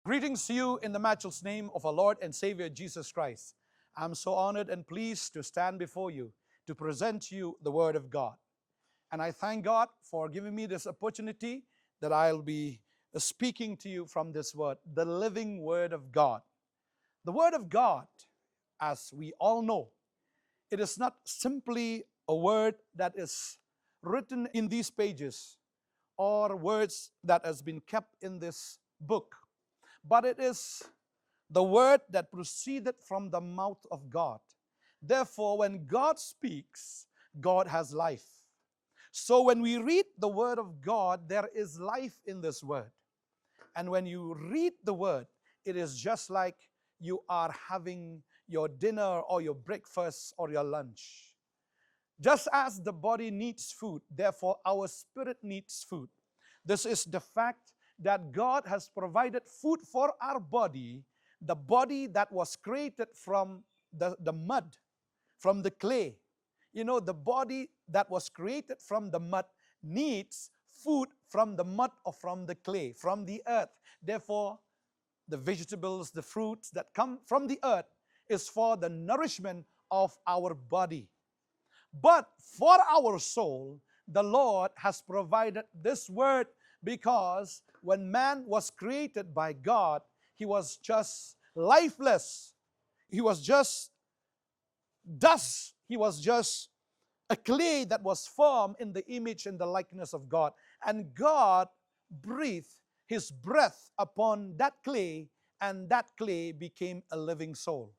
Greetings to you in the matchless name of our Lord and Savior Jesus Christ. I'm so honored and pleased to stand before you to present to you the Word of God. And I thank God for giving me this opportunity that I'll be speaking to you from this Word, the living Word of God. The Word of God, as we all know, it is not simply a word that is written in these pages or words that has been kept in this book, but it is the word that proceeded from the mouth of God. Therefore, when God speaks, God has life. So when we read the word of God, there is life in this word. And when you read the word, it is just like you are having your dinner or your breakfast or your lunch. Just as the body needs food, therefore our spirit needs food. This is the fact that God has provided food for our body, the body that was created from the mud, from the clay. You know, the body that was created from the mud needs food from the mud or from the clay, from the earth. Therefore, the vegetables, the fruits that come from the earth is for the nourishment of our body. But for our soul, the Lord has provided this word, because when man was created by God, he was just lifeless. He was just dust. He was just a clay that was formed in the image and the likeness of God. And God breathed His breath upon that clay, and that clay became a living soul.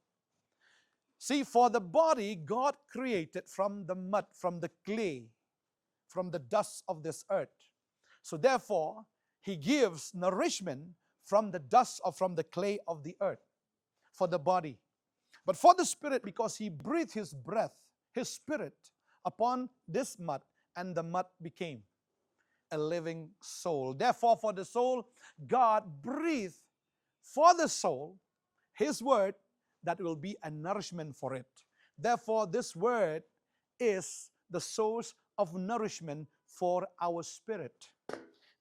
See, for the body, God created from the mud, from the clay, from the dust of this earth. So therefore, He gives nourishment from the dust or from the clay of the earth for the body. But for the spirit, because He breathed His breath, His spirit, upon this mud, and the mud became a living soul. Therefore, for the soul, God breathed for the soul His word that will be a nourishment for it. Therefore, this word is the source of nourishment for our spirit.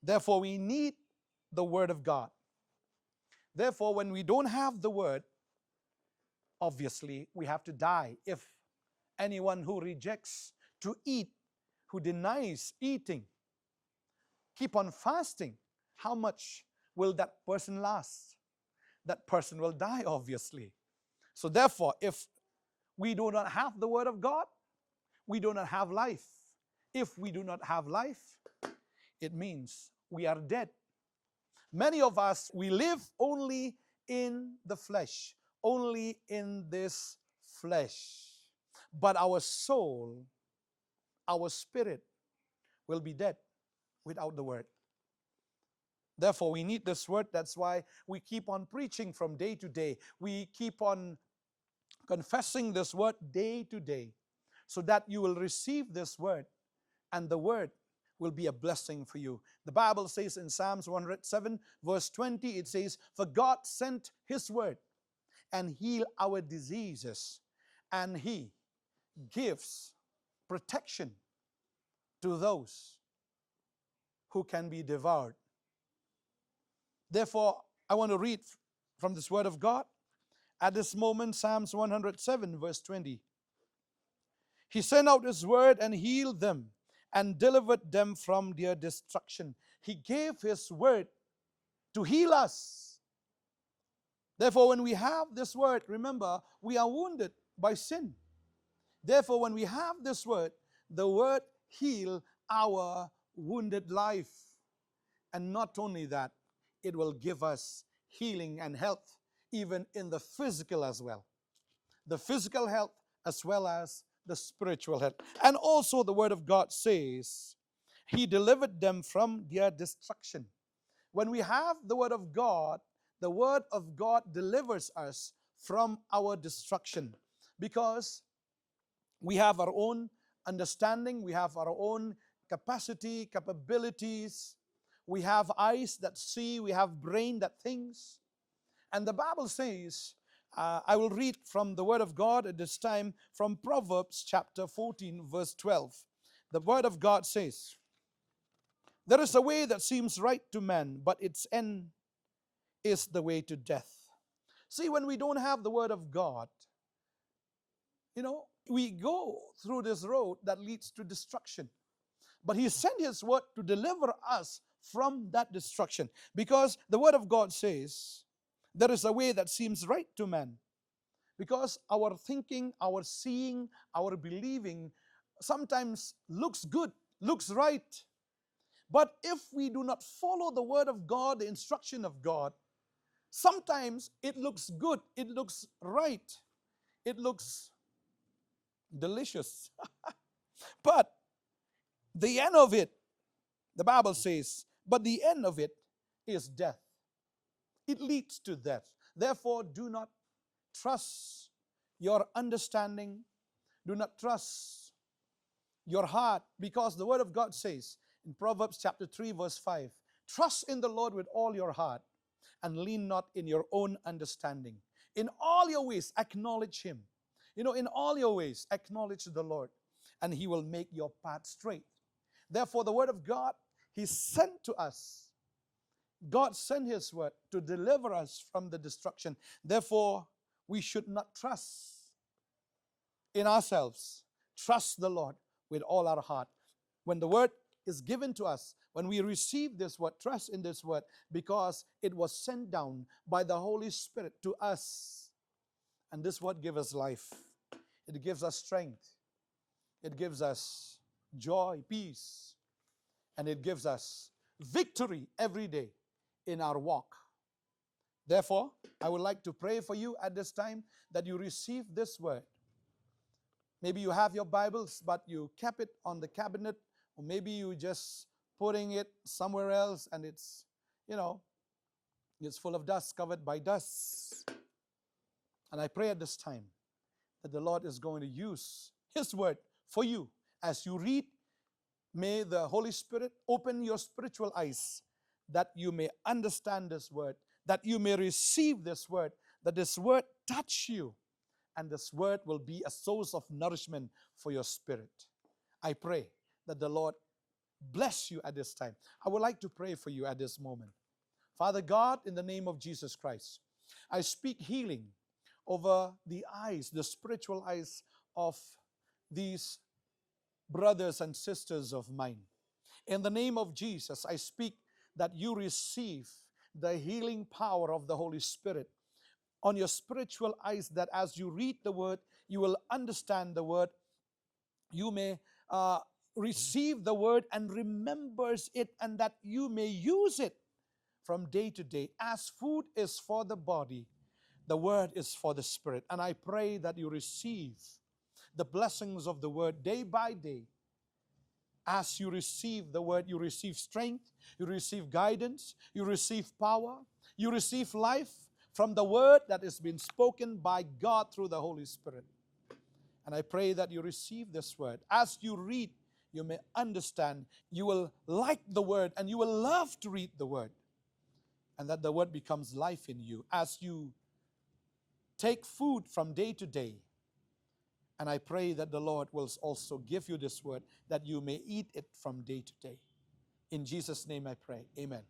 Therefore, we need the word of God. Therefore, when we don't have the word, obviously, we have to die. If anyone who rejects to eat, who denies eating, keep on fasting, how much will that person last? That person will die, obviously. So therefore, if we do not have the word of God, we do not have life. If we do not have life, it means we are dead. Many of us, we live only in the flesh, only in this flesh. But our soul, our spirit will be dead without the word. Therefore, we need this word. That's why we keep on preaching from day to day. We keep on confessing this word day to day, so that you will receive this word, and the word will be a blessing for you. The Bible says in Psalms 107 verse 20, it says, "For God sent His word and healed our diseases, and He gives protection to those who can be devoured." Therefore, I want to read from this word of God. At this moment, Psalms 107 verse 20. He sent out His word and healed them and delivered them from their destruction. He gave His word to heal us. Therefore, when we have this word, remember, we are wounded by sin. Therefore, when we have this word, the word heal our wounded life. And not only that, it will give us healing and health, even in the physical as well. The physical health as well as the spiritual health. And also the word of God says, He delivered them from their destruction. When we have the word of God delivers us from our destruction, because we have our own understanding, we have our own capacity, capabilities, we have eyes that see, we have brain that thinks. And the Bible says, I will read from the word of God at this time from Proverbs chapter 14 verse 12. The word of God says, "There is a way that seems right to man, but its end is the way to death. See, when we don't have the Word of God, we go through this road that leads to destruction. But He sent His Word to deliver us from that destruction. Because the Word of God says, there is a way that seems right to man. Because our thinking, our seeing, our believing sometimes looks good, looks right. But if we do not follow the Word of God, the instruction of God, sometimes it looks good, it looks right, it looks delicious. But the end of it, the Bible says, but the end of it is death. It leads to death. Therefore, do not trust your understanding. Do not trust your heart, because the Word of God says in Proverbs chapter 3 verse 5, trust in the Lord with all your heart and lean not in your own understanding. In all your ways, acknowledge Him. In all your ways, acknowledge the Lord, and He will make your path straight. Therefore, the Word of God, He sent to us. God sent His Word to deliver us from the destruction. Therefore, we should not trust in ourselves. Trust the Lord with all our heart. When the Word is given to us, when we receive this Word, trust in this Word, because it was sent down by the Holy Spirit to us. And this Word gives us life. It gives us strength. It gives us joy, peace, and it gives us victory every day in our walk. Therefore, I would like to pray for you at this time that you receive this Word. Maybe you have your Bibles, but you kept it on the cabinet, or maybe you just putting it somewhere else, and it's full of dust, covered by dust. And I pray at this time that the Lord is going to use His Word for you. As you read, may the Holy Spirit open your spiritual eyes, that you may understand this Word, that you may receive this Word, that this Word touch you, and this Word will be a source of nourishment for your spirit. I pray that the Lord bless you at this time. I would like to pray for you at this moment. Father God, in the name of Jesus Christ, I speak healing over the eyes, the spiritual eyes of these brothers and sisters of mine. In the name of Jesus, I speak that you receive the healing power of the Holy Spirit on your spiritual eyes, that as you read the Word, you will understand the Word. You may receive the Word and remembers it, and that you may use it from day to day. As food is for the body, the Word is for the spirit. And I pray that you receive the blessings of the Word day by day. As you receive the Word, you receive strength, you receive guidance, you receive power, you receive life from the Word that has been spoken by God through the Holy Spirit. And I pray that you receive this Word. As you read, you may understand, you will like the Word, and you will love to read the Word, and that the Word becomes life in you as you take food from day to day. And I pray that the Lord will also give you this Word, that you may eat it from day to day. In Jesus' name I pray. Amen.